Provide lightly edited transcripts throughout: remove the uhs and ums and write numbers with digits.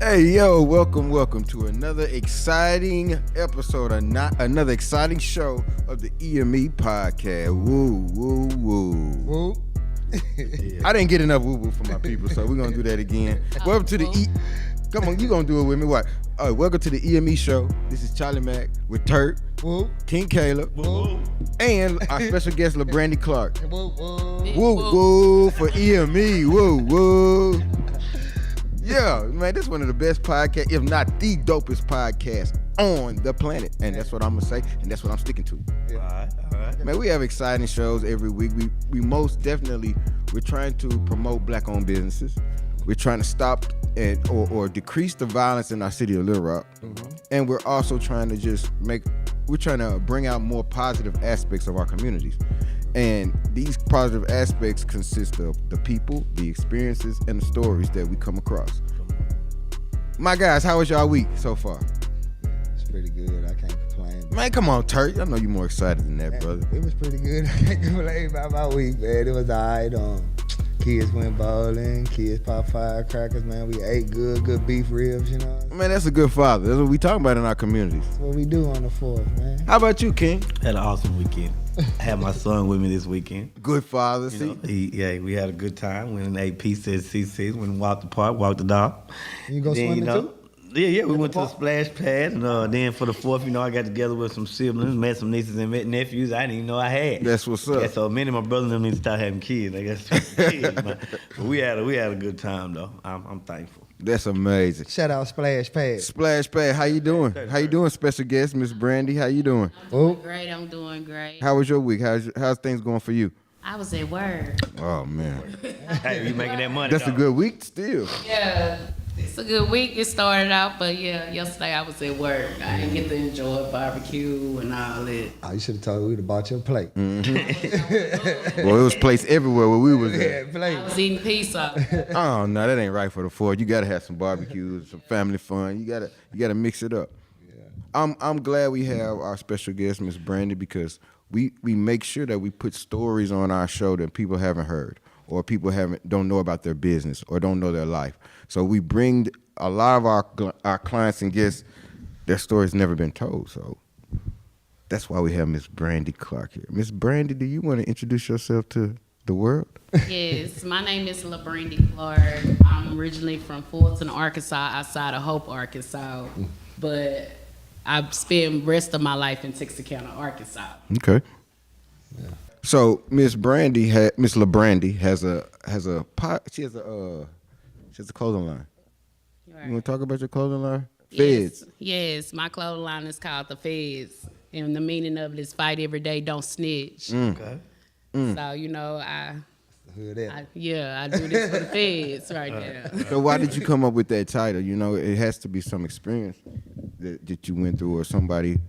Hey, yo, welcome to another exciting episode, another exciting show of the EME podcast. Woo. I didn't get enough woo from my people, so we're going to do that again. Welcome to the Come on, you going to do it with me. What? Welcome to the EME show. This is Charlie Mack with Turk, King Caleb, and our special guest, Labrandi Clark. Woo for EME. Woo. Yeah, man, this is one of the best podcasts, if not the dopest podcast on the planet. And that's what I'm going to say, and that's what I'm sticking to. Yeah. All right. Man, we have exciting shows every week. We most definitely, we're trying to promote black-owned businesses. We're trying to stop or decrease the violence in our city of Little Rock. Mm-hmm. And we're also trying to bring out more positive aspects of our communities. And these positive aspects consist of the people, the experiences, and the stories that we come across. My guys, how was y'all week so far? It's pretty good. I can't complain. Man, come on, Turk. I know you're more excited than that, brother. It was pretty good. I can't complain about my week, man. It was all right. Kids went bowling. Kids popped firecrackers, man. We ate good beef ribs, you know. Man, that's a good father. That's what we talking about in our communities. That's what we do on the 4th, man. How about you, King? Had an awesome weekend. I had my son with me this weekend. Good father. We had a good time. Went and ate pizza at CC's. Went and walked the park, walked the dog. You go swimming too? Yeah, we went to the splash pad, and then for the 4th, I got together with some siblings, met some nieces and met nephews I didn't even know I had. That's what's up. Yeah, so me and my brother and them need to start having kids. I guess kids, but we had a good time though. I'm thankful. That's amazing. Shout out Splash Pad. Splash Pad, how you doing? How you doing, special guest, Miss Brandy? How you doing? I'm doing great. How was your week? How's things going for you? I was at work. Oh man, Hey, you making that money? that's dog. a good week still. Yeah, it's a good week. It started out, but yeah, yesterday I was at work. I didn't get to enjoy barbecue and all that. Oh, you should have told me we'd have bought your plate. Well, it was placed everywhere where we was at. I was eating pizza. Oh no, that ain't right for the 4th. You gotta have some barbecue, some family fun. You gotta mix it up. Yeah. I'm glad we have our special guest, Miss Brandy, because we make sure that we put stories on our show that people haven't heard, or people don't know about their business or don't know their life. So we bring a lot of our clients and guests, their stories never been told. So that's why we have Miss Brandy Clark here. Miss Brandy, do you want to introduce yourself to the world? Yes, my name is Labrandi Clark. I'm originally from Fulton, Arkansas, outside of Hope, Arkansas, but I spent the rest of my life in Texarkana, Arkansas. Okay. Yeah. So Miss Labrandi has a clothing line. Right. You want to talk about your clothing line? F.E.D.S. Yes, my clothing line is called the F.E.D.S. And the meaning of it is fight every day, don't snitch. Okay. So, I Who that? I do this for the F.E.D.S. right now. So why did you come up with that title? It has to be some experience that you went through, or somebody.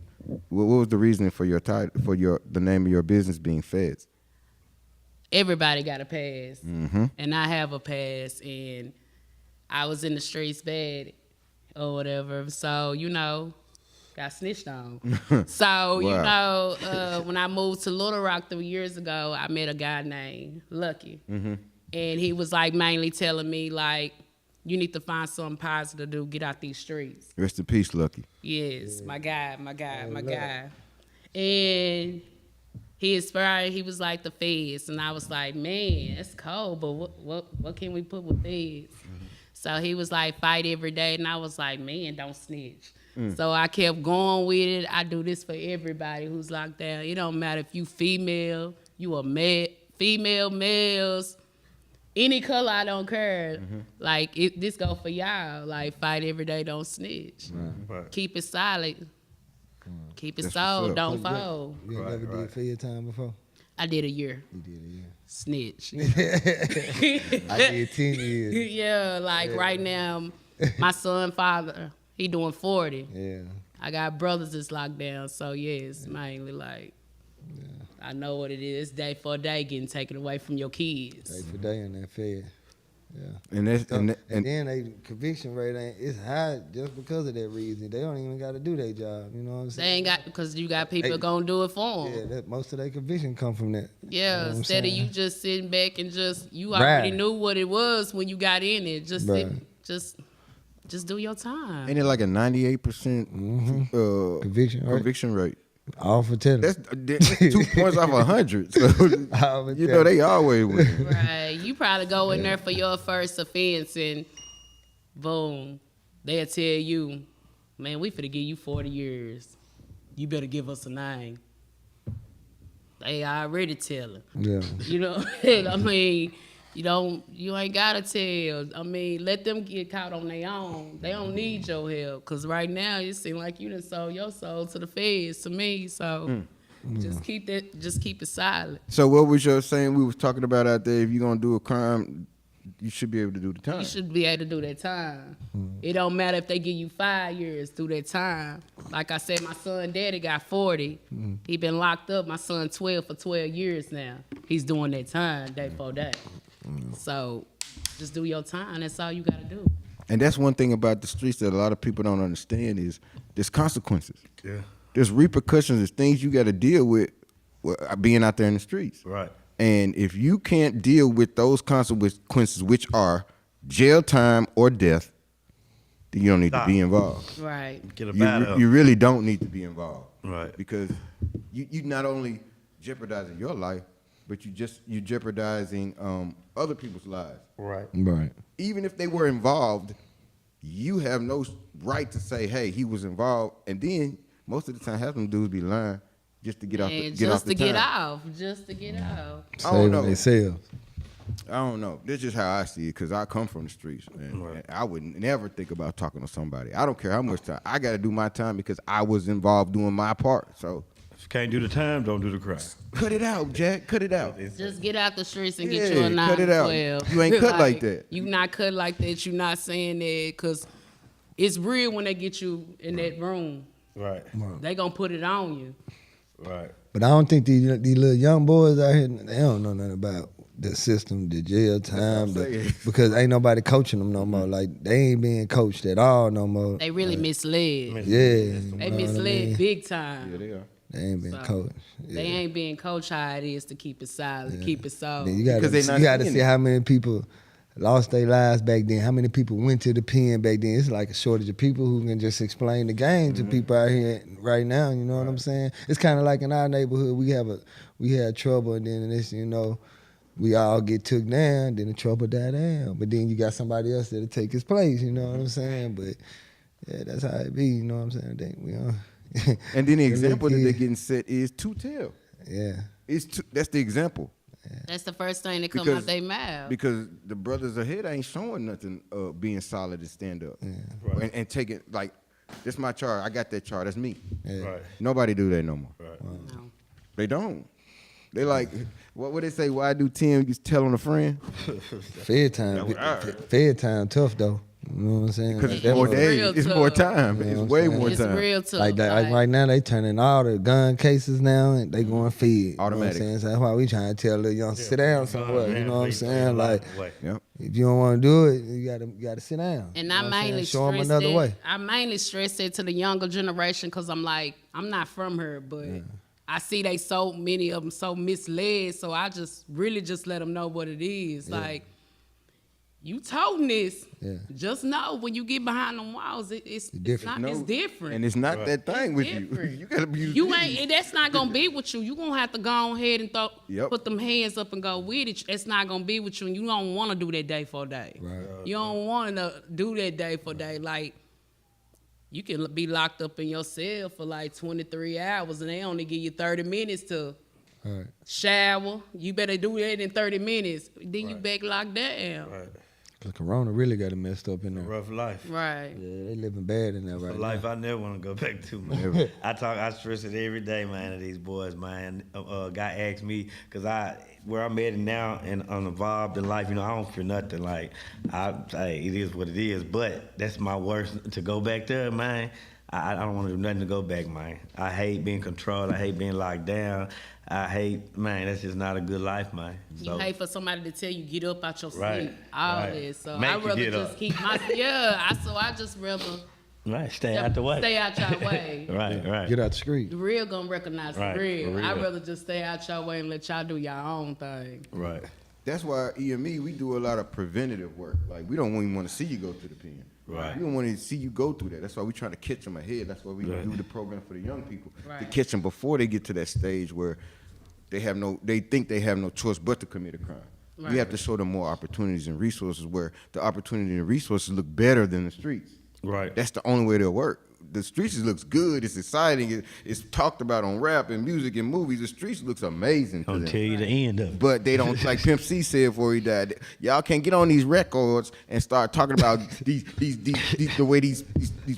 What was the reasoning for your title, the name of your business being F.E.D.S? Everybody got a pass, Mm-hmm. and I have a pass, and I was in the streets bad or whatever. So, got snitched on. So, Wow. when I moved to Little Rock 3 years ago, I met a guy named Lucky. Mm-hmm. And he was mainly telling me you need to find something positive to do, get out these streets. Rest in peace, Lucky. Yes, my guy. And he inspired, he was like the F.E.D.S. And I was like, man, that's cold, but what can we put with F.E.D.S? Mm-hmm. So he was like, fight every day. And I was like, man, don't snitch. So I kept going with it. I do this for everybody who's locked down. It don't matter if you female, you a male, female, males, any color, I don't care. Mm-hmm. This go for y'all. Fight every day, don't snitch. Right. Keep it solid. Keep it That's sold, what's up. don't fold. You ain't never did for your time before? I did a year. You did a year. Snitch. I did 10 years. Yeah, right now, my son, father, he doing 40. Yeah. I got brothers that's locked down, so it's mainly I know what it is. Day for day getting taken away from your kids. Day for day in that Fed. Yeah. And then they conviction rate it's high just because of that reason. They don't even got to do their job. You know what I'm saying? They ain't got, because you got people gonna do it for them. Yeah, most of their conviction come from that. Yeah, You know what instead I'm of saying? you just sitting back and you already Right. knew what it was when you got in it. Just Right. just just do your time. Ain't it like a 98% conviction rate? All for telling. That's 2 points off 100. So you know they always win. Right. You probably go in there for your first offense and boom, they'll tell you, man, we finna give you 40 years. You better give us a 9. They already telling. Yeah. You know, I mean, you ain't gotta tell. I mean, let them get caught on their own. They don't need your help. Cause right now it seems like you done sold your soul to the feds, to me. So just keep it silent. So what was your saying we was talking about out there? If you're gonna do a crime, you should be able to do the time. You should be able to do that time. It don't matter if they give you 5 years, do that time. Like I said, my son daddy got 40. He been locked up. My son 12 for 12 years now. He's doing that time day for day. So just do your time. That's all you got to do. And that's one thing about the streets that a lot of people don't understand is there's consequences. Yeah. There's repercussions. There's things you got to deal with being out there in the streets. Right. And if you can't deal with those consequences, which are jail time or death, then you don't need to be involved. Right. Get a battle. You really don't need to be involved. Right. Because you not only jeopardizing your life, but you jeopardizing other people's lives. Right. Right. Even if they were involved, you have no right to say, "Hey, he was involved." And then most of the time, half them dudes be lying just to get off. Just to get off. I don't know. Themselves. I don't know. That's just how I see it because I come from the streets, and I would never think about talking to somebody. I don't care how much time. I got to do my time because I was involved doing my part. So. If you can't do the time, don't do the crime. Cut it out, Jack. Cut it out. Just get out the streets and get you a 9 cut it to out. 12. You ain't cut like that. You not cut like that. You not saying that because it's real when they get you in that room. Right. They gonna put it on you. Right. But I don't think these little young boys out here, they don't know nothing about the system, the jail time, because ain't nobody coaching them no more. Like, they ain't being coached at all no more. They really misled. Yeah. They misled big time. Yeah, they are. They ain't being coached. Yeah. They ain't being coached how it is to keep it silent, keep it soft. Then you gotta see how many people lost their lives back then. How many people went to the pen back then? It's like a shortage of people who can just explain the game to people out here right now. You know what I'm saying? It's kind of like in our neighborhood, we had trouble, and then this, we all get took down, then the trouble die down. But then you got somebody else that'll take his place. You know what I'm saying? But yeah, that's how it be. You know what I'm saying? And then the example that they're getting set is to tell. Yeah. That's the example. That's the first thing that come out their mouth. Because the brothers ahead ain't showing nothing being solid and stand up. Yeah. Right. And take it like, this my chart. I got that chart. That's me. Yeah. Right. Nobody do that no more. Right. No. They don't. They like, what would they say? Why do 10? You tell on a friend? Fed time tough though. You know what I'm saying? Because Like, it's more real days. It's tough. more time. You know It's what I'm way saying? more It's time. real tough. Like right now, they turning all the gun cases now, and they going fed. You know what I'm Automatic. saying? So that's why we trying to tell the young sit down somewhere. You know what I'm saying? Like, Yep. if you don't want to do it, you gotta sit down. And You know I what I'm saying? mainly show them stress another it. way. I mainly stress it to the younger generation because I'm like, I'm not from here, but I see they so many of them so misled. So I just really just let them know what it is. Like, you told this. Yeah. Just know when you get behind them walls, it's different. not. It's different. And it's not that thing with you. different. You gotta be. You ain't. That's not gonna be with you. You gonna have to go ahead and Yep. put them hands up and go with it. It's not gonna be with you, and you don't want to do that day for day. Right. You don't want to do that day for day. Like, you can be locked up in your cell for like 23 hours, and they only give you 30 minutes to All right. shower. You better do that in 30 minutes. Then you back locked down. Right. Cause Corona really got it messed up in there. Rough life. Right. Yeah, they living bad in there A right life now. I never want to go back to, man. I stress it every day, man, to these boys, man. Guy asked me, cause where I'm at now and I'm involved in life, I don't fear nothing. Like, it is what it is, but that's my worst, to go back there, man. I don't want to do nothing to go back, man. I hate being controlled. I hate being locked down. Man, that's just not a good life, man. So, You hate for somebody to tell you get up out your Right, sleep. All right. this. So Make I you rather get just up. keep my I just rather right, stay out the way. Stay out your way. Right. Get out the street. The real gonna recognize Right, the real. for real. I'd rather just stay out your way and let y'all do your own thing. Right. That's why EME, we do a lot of preventative work. Like, we don't even want to see you go to the pen. Right. We don't want to see you go through that. That's why we're trying to catch them ahead. That's why we do the program for the young people to catch them before they get to that stage where they think they have no choice but to commit a crime. Right. We have to show them more opportunities and resources where the opportunity and resources look better than the streets. Right. That's the only way they'll work. The streets looks good. It's exciting. It's talked about on rap and music and movies. The streets looks amazing. I'll tell you the end of it. But they don't, like Pimp C said before he died. Y'all can't get on these records and start talking about these the way these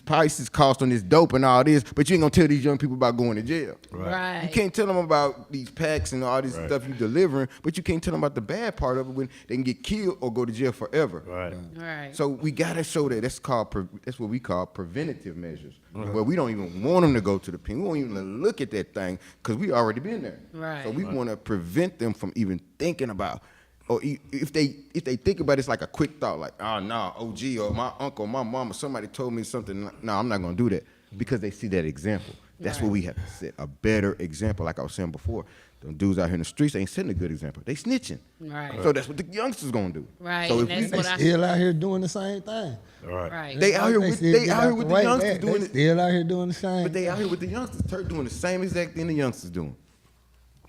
prices cost on this dope and all this. But you ain't gonna tell these young people about going to jail. Right. You can't tell them about these packs and all this stuff you delivering, but you can't tell them about the bad part of it when they can get killed or go to jail forever. Right. So we gotta show that. That's what we call preventative measures. Where we don't even want them to go to the pen. We won't even look at that thing because we already been there. Right. So we want to prevent them from even thinking about, or if they think about it, it's like a quick thought, like, oh no, OG or my uncle, my mama, somebody told me something. No, I'm not gonna do that because they see that example. That's what we have to set, a better example. Like I was saying before, them dudes out here in the streets ain't setting a good example. They snitching. Right. So that's what the youngsters gonna do. Right. So if That's we, what They still out here doing the same thing. Right. they out here with the youngsters doing it. Still out here doing the same. But they out here with the youngsters, doing the same exact thing the youngsters doing.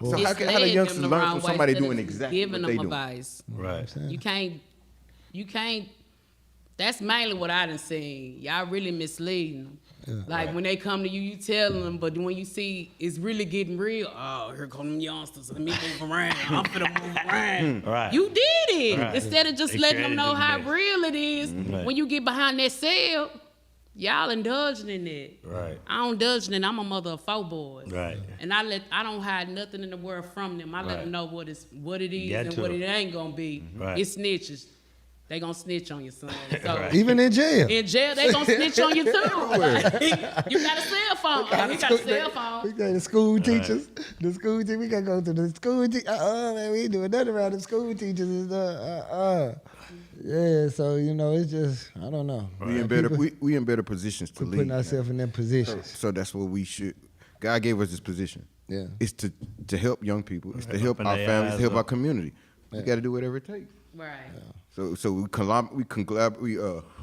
So It's how the led youngsters them the learn wrong from way somebody instead doing of exactly giving what they them doing? advice. Right. You can't. That's mainly what I done seen. Y'all really misleading them. Like when they come to you, you telling them, but when you see it's really getting real, oh, here come them youngsters. Let me move around. I'm finna move around. Right. You did it. Right. Instead of just letting them know how real it is. Right. When you get behind that cell, y'all indulging in it. Right. I don't indulge in it. I'm a mother of 4 boys. Right. And I don't hide nothing in the world from them. I let them know what it is and what it ain't gonna be. Right. It's snitches. They gonna snitch on you, son. So Even in jail. in jail, they gonna snitch on you too. You got a cell phone. We got a cell phone. We got the school teachers. The school teachers. We gotta go to the school teachers. Man, we ain't doing nothing around the school teachers and stuff. Yeah, so it's just I don't know. We in better positions to lead. Putting ourselves in them positions. So that's what we should. God gave us this position. Yeah. It's to help young people. It's to help our families. To help our community. We got to do whatever it takes. Right. So we collaborate.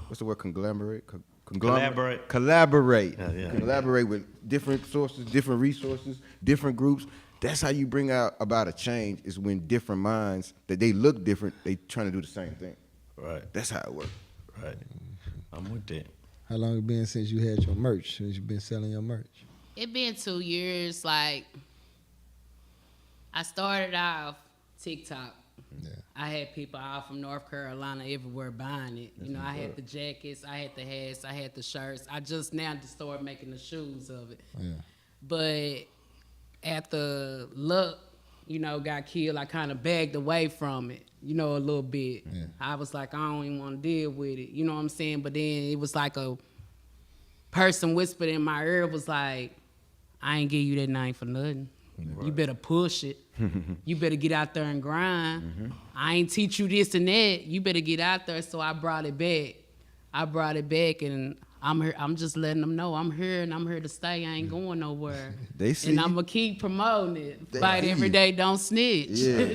What's the word? Conglomerate. Collaborate. Collaborate. Yeah. Collaborate with different sources, different resources, different groups. That's how you bring about a change. Is when different minds that they look different, they trying to do the same thing. Right. That's how it works. Right. I'm with that. How long it been since you had your merch? Since you been selling your merch? It been 2 years. Like I started off TikTok. Yeah. I had people all from North Carolina everywhere buying it. I had the jackets, I had the hats, I had the shirts. I just now started making the shoes of it. Yeah. But after Luck, got killed, I kind of bagged away from it, a little bit. Yeah. I was like, I don't even want to deal with it. You know what I'm saying? But then it was like a person whispered in my ear, was like, I ain't give you that name for nothing. Right. You better push it. You better get out there and grind. Mm-hmm. I ain't teach you this and that. You better get out there. So I brought it back. And I'm here. I'm just letting them know I'm here and I'm here to stay. I ain't going nowhere. They see. And I'm gonna keep promoting it. Fight every day, don't snitch. Yeah.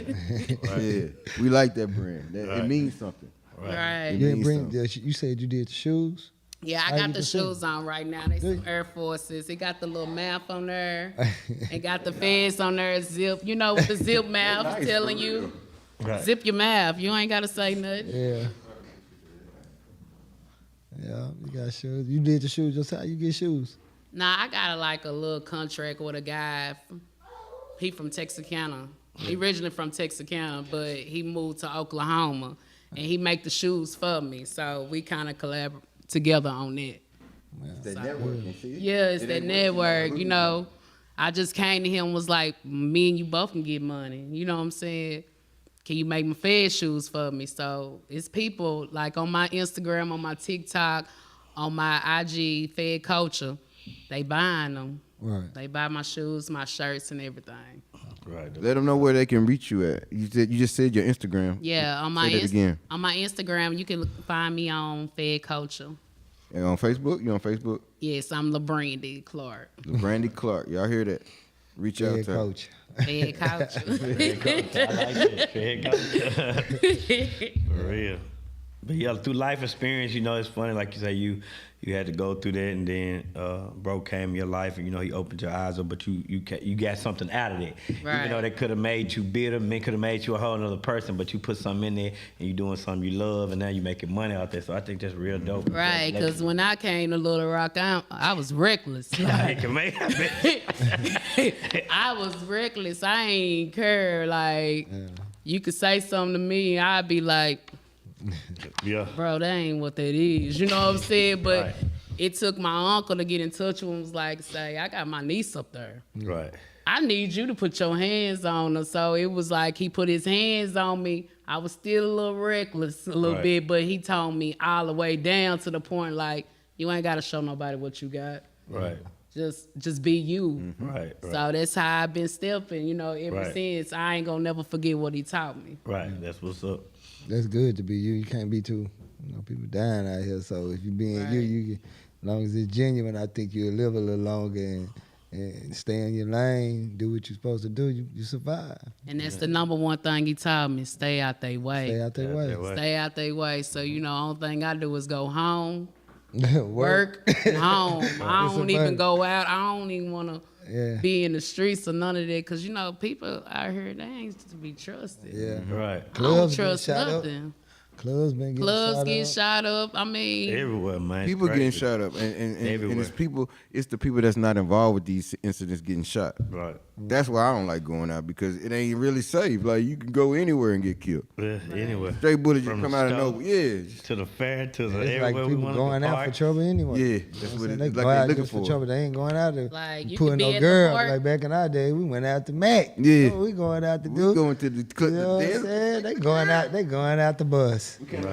Yeah. We like that brand. It means something. Right. You said you did the shoes. Yeah, I got the shoes on right now. They some Air Forces. It got the little mouth on there. It got the F.E.D.S on there. Zip. With the zip mouth nice, telling you, zip your mouth. You ain't got to say nothing. Yeah. Yeah, you got shoes. You did the shoes yourself. You get shoes. Nah, I got a little contract with a guy. He from Texarkana. He originally from Texarkana, but he moved to Oklahoma. And he make the shoes for me. So we kind of collaborate together on that. It's that network. Yeah, it's that network. I just came to him and was like, me and you both can get money. You know what I'm saying? Can you make my F.E.D.S shoes for me? So it's people like on my Instagram, on my TikTok, on my IG, F.E.D Culture, they buying them. Right. They buy my shoes, my shirts, and everything. Right. Let them know where they can reach you at. You just said your Instagram. Yeah, on my Instagram, you can find me on F.E.D Culture. And on Facebook? You on Facebook? Yes, I'm Labrandi Clark. Labrandi Clark. Y'all hear that? Reach out to Coach. F.E.D Culture. I like it. For real. But yeah, through life experience, it's funny. Like you say, you had to go through that, and then bro came in your life, and he opened your eyes up. But you got something out of it. Right. Even though they could have made you bitter, men could have made you a whole other person, but you put something in there, and you doing something you love, and now you making money out there. So I think that's real dope. Right, because when I came to Little Rock, I was reckless. Like, I was reckless. I ain't care. Like, you could say something to me, and I'd be like, yeah, bro, that ain't what that is. You know what I'm saying? But right. It took my uncle to get in touch with him. Was like, say, I got my niece up there. Right. I need you to put your hands on her. So it was like he put his hands on me. I was still a little reckless, a little bit, but he told me all the way down to the point like, you ain't got to show nobody what you got. Right. Just be you. Mm-hmm. Right. So that's how I've been stepping, ever since. I ain't gonna never forget what he taught me. Right. That's what's up. That's good to be you. You can't be too, people dying out here. So if you being you, as long as it's genuine, I think you'll live a little longer and stay in your lane, do what you're supposed to do. You survive. And that's the number one thing he taught me: stay out their way. Stay out their way. Stay out their way. So only thing I do is go home, work, home. I don't even go out. I don't even want to. Be in the streets or none of that, because people out here, they ain't to be trusted. Yeah, right. I don't trust nothing. Clubs get shot up. I mean, everywhere, man. People getting shot up, and it's the people that's not involved with these incidents getting shot. Right. That's why I don't like going out, because it ain't really safe. Like, you can go anywhere and get killed. Yeah, anywhere. Straight bullets just come out of nowhere. Yeah. To the fair, to the it's everywhere like people going out for trouble anyway. Yeah, that's what they it's go like. out They looking for trouble. They ain't going out to like, putting no girl. Like back in our day, we went out to Mac. Yeah, we going out to we do. going to the club. You know what I'm saying? They going out. They going out the bus. That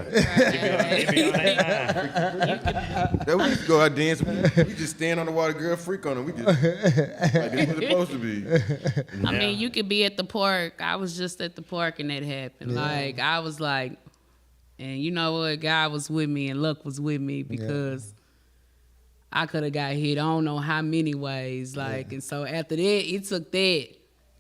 we used to go out dancing. We just stand on the water, girl, freak on them. We just like this was supposed to be. I mean, you could be at the park. I was just at the park and that happened. Yeah. Like, I was like, and you know what? God was with me and luck was with me, because I could have got hit I don't know how many ways. Like, and so after that, it took that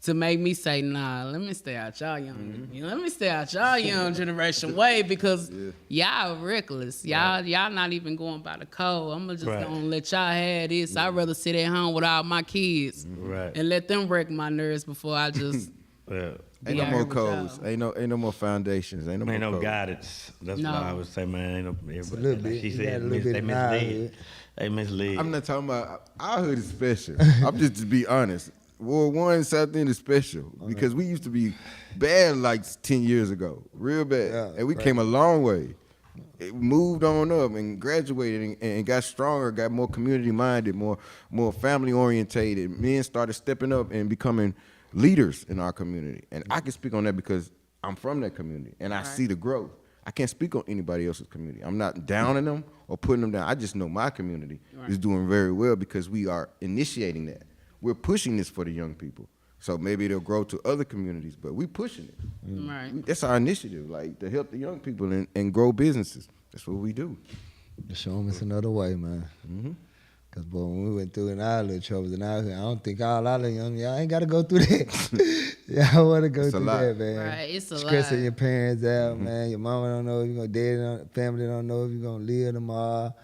to make me say, nah, let me stay out y'all young. Let me stay out y'all young generation way, because y'all reckless. Y'all not even going by the code. I'm just gonna let y'all have this. I'd rather sit at home with all my kids and let them wreck my nerves before I just Ain't no more codes. Ain't no more foundations. Ain't no guidance. That's what I would say, man. Ain't no. It's a little bit. She said they mislead. They mislead. I'm not talking about our hood is special. I'm just to be honest. Ward 1 South End is special because we used to be bad like 10 years ago, real bad, and we came a long way. It moved on up and graduated and got stronger, got more community minded, more family orientated. Men started stepping up and becoming leaders in our community, and I can speak on that because I'm from that community and I see the growth. I can't speak on anybody else's community. I'm not downing them or putting them down. I just know my community is doing very well because we are initiating that. We're pushing this for the young people. So maybe they'll grow to other communities, but we're pushing it. Right. That's our initiative, like to help the young people and grow businesses. That's what we do. Show them it's another way, man. Because, boy, when we went through in our little troubles and out here, I don't think all our little young, y'all ain't got to go through that. Y'all want to go through that, man. Right, it's a lot. Stressing your parents out, man. Your mama don't know if you're going to, daddy, family don't know if you're going to live tomorrow.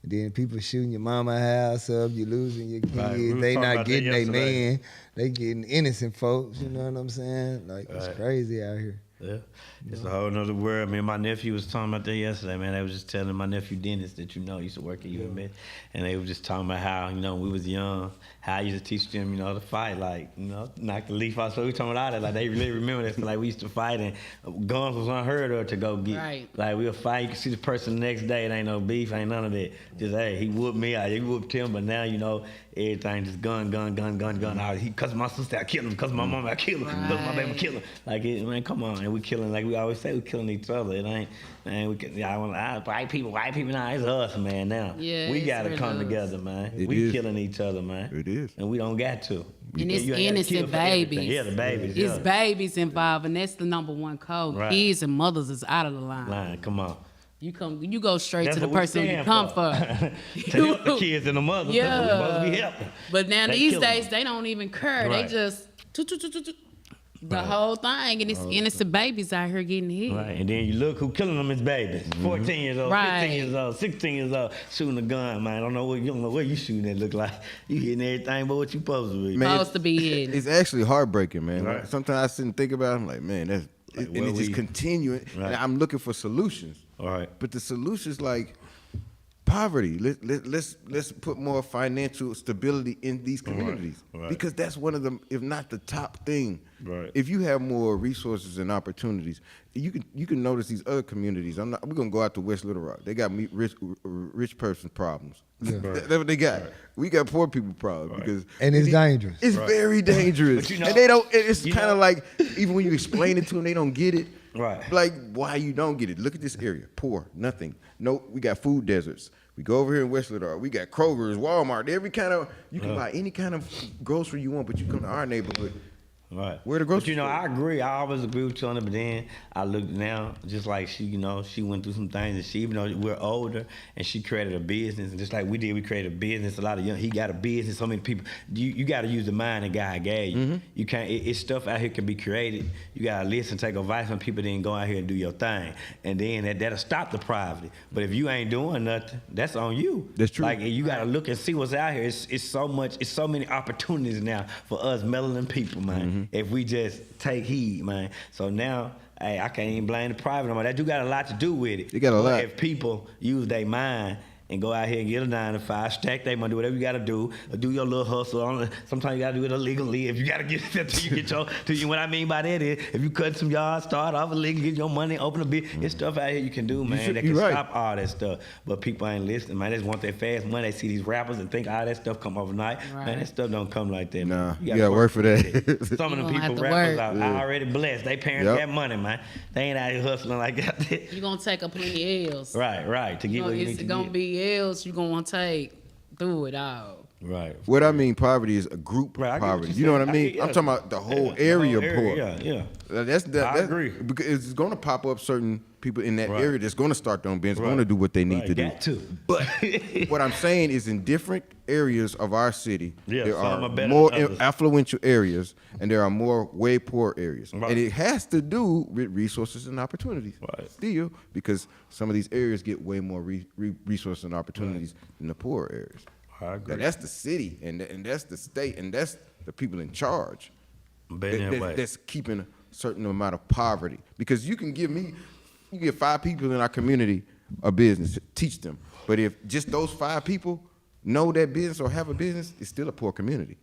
Then people shooting your mama house up, you losing your kids. Right. They not getting their man. They getting innocent folks, you know what I'm saying? Like, it's crazy out here. Yeah, it's a whole nother world. Me and my nephew was talking about that yesterday, man. They was just telling my nephew Dennis that used to work at UMS, and they were just talking about how, when we was young, how I used to teach them, to fight, like, knock the leaf off. So we talking about all that, like they really remember that. Like we used to fight, and guns was unheard of to go get. Right. Like we'll fight, you can see the person the next day. It ain't no beef, ain't none of that. Just hey, he whooped me, he whooped him, but now everything just gun. He cuss my sister, I kill him. Cuss my mama, I kill him. Cuss my baby, I kill him. Like man, come on, and we killing like we always say, we killing each other. It ain't, man. White people. Nah, it's us, man. Now we gotta come together, man. We killing each other, man. It is, and we don't got to. And it's innocent babies. Yeah, the babies. It's babies involved, and that's the number one code. Right. Kids and mothers is out of the line. Come on. You go straight to the person you come for. To help the kids and the mothers. Yeah. The mothers be helping. But now these days, they don't even care. Right. They just... The whole thing, and it's innocent babies out here getting hit. Right, and then you look who killing them is babies. 14 years old, 15 years old, 16 years old, shooting a gun, man. You don't know what you shooting that look like. You hitting everything but what you supposed to be. Man, Supposed to be hitting. It's actually heartbreaking, man. Right. Like, sometimes I sit and think about it, I'm like, man, that's Like, and it's just continuing. Right. And I'm looking for solutions. All right. But the solutions like poverty. Let's put more financial stability in these communities. Right. Because that's one of them, if not the top thing. Right. If you have more resources and opportunities, you can notice these other communities. We're gonna go out to West Little Rock. They got rich person problems. Yeah. That's what they got. Right. We got poor people problems because it's dangerous. It's very dangerous. But and they don't. It's kind of like even when you explain it to them, they don't get it. Right. Like why you don't get it? Look at this area. Poor, nothing. No, we got food deserts. We go over here in West Little Rock. We got Kroger's, Walmart, every kind of. You can buy any kind of grocery you want, but you come to our neighborhood. Right. Where the grocery But store? I agree. I always agree with you on it. But then I look now, just like she, she went through some things, and she, even though we're older, and she created a business, and just like we did, we created a business. A lot of he got a business. So many people. You got to use the mind that God gave you. Mm-hmm. You can't. It's stuff out here can be created. You got to listen, take advice from people, then go out here and do your thing, and then that'll stop the poverty. But if you ain't doing nothing, that's on you. That's true. Like you got to look and see what's out here. It's so much. It's so many opportunities now for us melanin people, man. Mm-hmm. If we just take heed, man. So now, hey, I can't even blame the private no more. That do got a lot to do with it. They got a lot. If people use their mind and go out here and get a 9 to 5, stack their money, do whatever you got to do, or do your little hustle. Sometimes you got to do it illegally. If you got to get it till you get your, what I mean by that is, if you cut some yards, start off illegally, get your money, open a business. There's stuff out here you can do, man, that can stop all that stuff. But people ain't listening, man. They just want that fast money. They see these rappers and think all that stuff come overnight. Right. Man, that stuff don't come like that. Nah, man. You got to work for that. Some of them people, rappers, are already blessed. They parents got money, man. They ain't out here hustling like that. You're going to take a plenty of L's. Right. To get what you need to get. It's going to be L's you're going to take through it all. Right. What I mean poverty is a group poverty. You know what I mean? I'm talking about the whole area poor. Yeah. I agree. Because it's going to pop up certain people in that area that's going to start their own business, going to do what they need to do. But what I'm saying is in different areas of our city, there are more affluential areas and there are more way poor areas. Right. And it has to do with resources and opportunities still, because some of these areas get way more resources and opportunities than the poor areas. I agree. Now, that's the city, and that's the state, and that's the people in charge. That's keeping a certain amount of poverty. Because you give 5 people in our community a business, teach them. But if just those 5 people know that business or have a business, it's still a poor community.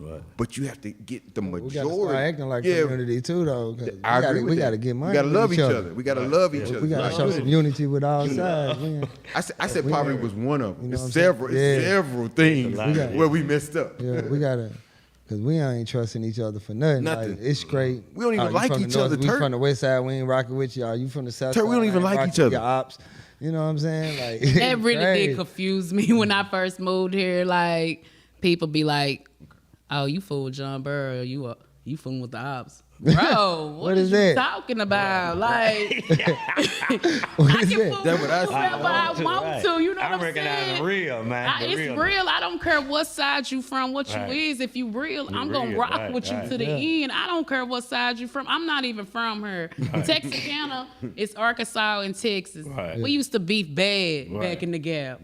Right. But you have to get the majority. We got to start acting like community too, though. We got to get money. We got to love each other. We got to love each other. We got to show some unity with all sides. I said poverty was one of them. It's several things where we messed up. Yeah, we got to. Because we ain't trusting each other for nothing. Nothing. Like, it's great. We don't even like each other, We from the west side, we ain't rocking with y'all. You from the south side, we don't even like each other. Your ops. You know what I'm saying? Like that really did confuse me when I first moved here. Like, people be like, oh, you fool with John Burr, you fooling with the ops. Bro, what is you talking about? Like, what is that? That's what I say. I want to. You know what I'm saying? I recognize real, man. It's real. I don't care what side you from, what you is. If you real, I'm going to rock with you to the end. I don't care what side you from. I'm not even from here. Texarkana is Arkansas and Texas. We used to beef bad back in the Gap.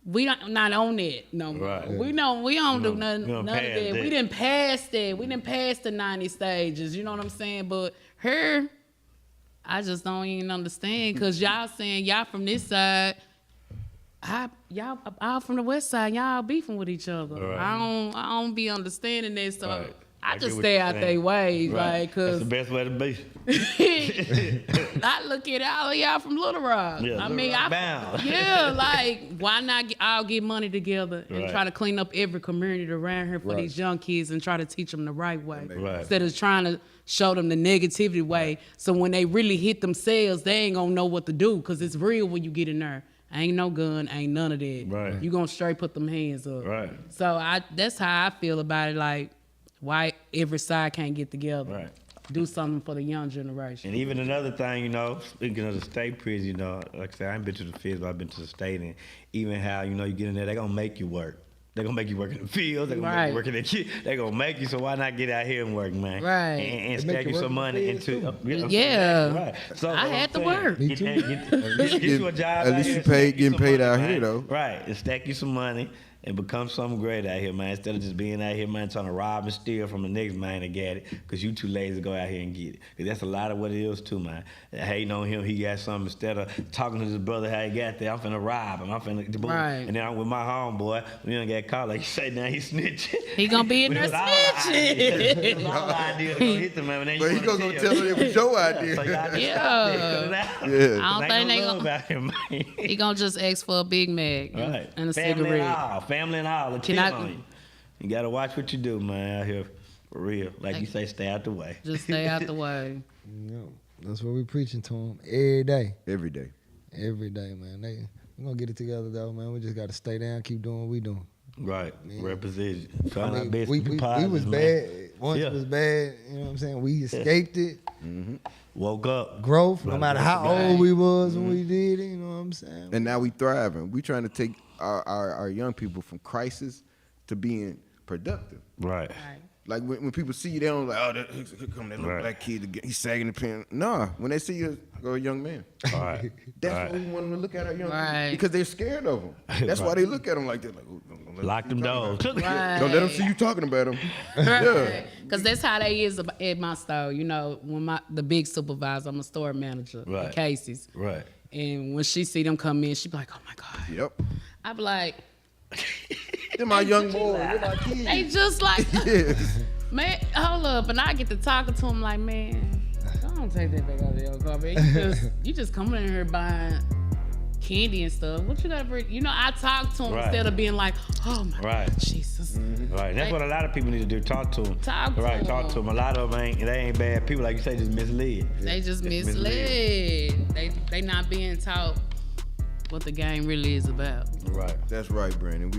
We not on that no more. Right. We don't do none of that. We didn't pass that. We didn't pass the 90 stages. You know what I'm saying? But here, I just don't even understand, because y'all saying y'all from this side, y'all all from the west side, y'all beefing with each other. Right. I don't be understanding that. So I just stay out their way, like, cause that's the best way to be. I look at all of y'all from Little Rock. Yeah, like, why not all get money together and try to clean up every community around here for these young kids and try to teach them the right way instead of trying to show them the negativity way. So when they really hit themselves, they ain't gonna know what to do, because it's real when you get in there. Ain't no gun, ain't none of that. Right. You gonna straight put them hands up. Right. So that's how I feel about it. Like, why every side can't get together. Right. Do something for the young generation. And even another thing, speaking of the state prison, like I said, I ain't been to the F.E.D.S, but I've been to the state, and even how, you get in there, they gonna make you work. They're gonna make you work in the fields. They're gonna make you work in the kids. They're gonna make you. So why not get out here and work, man? Right. And stack you some money into. Yeah. Right. So I had to work. Get you a job. At least you getting paid out here though. Right. And stack you some money. And become something great out here, man. Instead of just being out here, man, trying to rob and steal from the next man that got it, because you too lazy to go out here and get it. Because that's a lot of what it is, too, man. Hating on him, he got something. Instead of talking to his brother how he got there, I'm finna rob him. I'm finna... Right. And then I'm with my homeboy. We done got caught. Like you say, now he snitching. He gonna be in there snitching. It was our idea to go hit them, man. But he gonna go tell her it was your idea. So y'all just Yeah. I don't think they gonna... He gonna just ask for a Big Mac and a cigarette. Family and all. You gotta watch what you do, man, out here. For real. Like you say, stay out the way. Just stay out the way. Yeah, that's what we preaching to them every day. Every day. Every day, man. We gonna get it together though, man. We just gotta stay down, keep doing what we doing. Right. Represent. Trying our We best to be positive, was man. bad. Once it was bad, you know what I'm saying? We escaped it. Mm-hmm. Woke up. Growth, no matter how old we was when we did it, you know what I'm saying? And now we thriving. We trying to take our young people from crisis to being productive. Right. Like when people see you, they don't like, oh, here come that little black kid. He's sagging the pen. Nah, when they see you, go a young man. All right. That's why we want them to look at our young Right. people, because they're scared of them. That's why they look at them like that. Like, Lock them doors. Right. Don't let them see you talking about them. Right. Because that's how they is at my store. You know, when the big supervisor, I'm a store manager at Casey's. Right. And when she see them come in, she be like, oh my God. Yep. I be like, They're my young boys. They're my kids. they just like, Yes. man, hold up. And I get to talking to him like, man, don't take that back out of your car, man. You just coming in here buying candy and stuff. What you gotta bring? You know, I talk to him instead of being like, oh my God, Jesus. Mm-hmm. Right. That's what a lot of people need to do. Talk to them. Talk to them. A lot of them ain't bad people. Like you say, just misled. They just misled. They not being taught what the game really is about. Right. That's right, Brandon.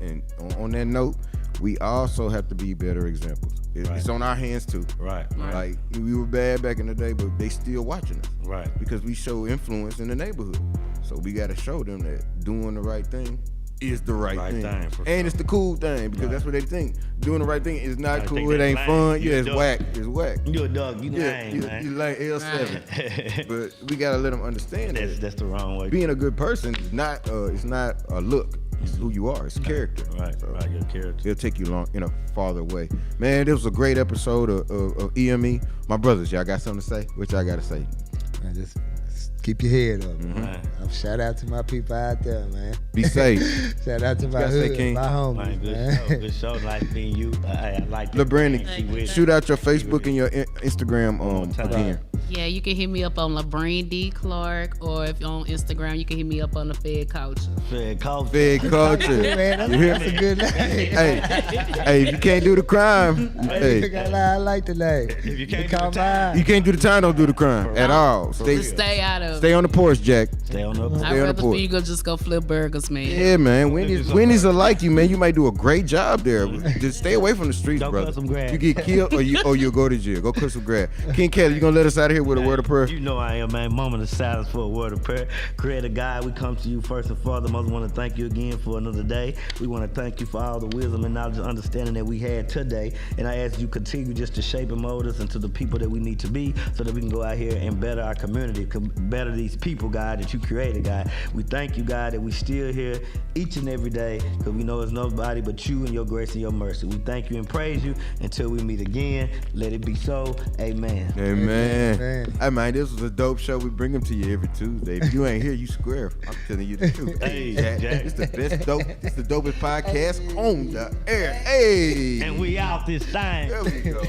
And on that note, we also have to be better examples. It's on our hands too. Right. Like we were bad back in the day, but they still watching us. Right. Because we show influence in the neighborhood. So we got to show them that doing the right thing is the right thing. And it's the cool thing, because that's what they think. Doing the right thing is not cool. It ain't fun. Yeah, it's whack. It's whack. You a dog. You lame, man. You like L7. But we got to let them understand that. That's the wrong way. Being a good person is not it's not a look. It's who you are. It's character. Right. So your character. It'll take you a farther way. Man, this was a great episode of EME. My brothers, y'all got something to say? What y'all got to say? Man, just keep your head up, man. Shout out to my people out there, man. Be safe. Shout out to my hood, my homies, man. Good show. Like being you. I like Labrandi, shoot out your Facebook and your Instagram again. Yeah, you can hit me up on Labrandi Clark, or if you're on Instagram, you can hit me up on the F.E.D. Culture. F.E.D. Culture. Man, that's a good name. Hey, if you can't do the crime, I like the name. If you can't do the time, don't do the crime at all. Stay out of it. Stay on the porch, Jack. Stay on the porch. I'd rather for you just go flip burgers, man. Yeah, man. Wendy's are like you, man. You might do a great job there. Just stay away from the streets, brother. Cut some grass. You get killed or you'll go to jail. Go cut some grass. King Kelly, you gonna let us out of here with a word of prayer? You know I am, man. Moment of silence for a word of prayer. Creator God, we come to you first and foremost. Want to thank you again for another day. We want to thank you for all the wisdom and knowledge and understanding that we had today. And I ask you continue just to shape and mold us into the people that we need to be, so that we can go out here and better our community, better these people, God, that you created, God. We thank you, God, that we still here each and every day, because we know it's nobody but you and your grace and your mercy. We thank you and praise you until we meet again. Let it be so. Amen. Amen. Hey, man, this was a dope show. We bring them to you every Tuesday. If you ain't here, you square. I'm telling you the truth. Hey, Jack. It's the best dope. It's the dopest podcast on the air. Hey. And we out this time. There we go.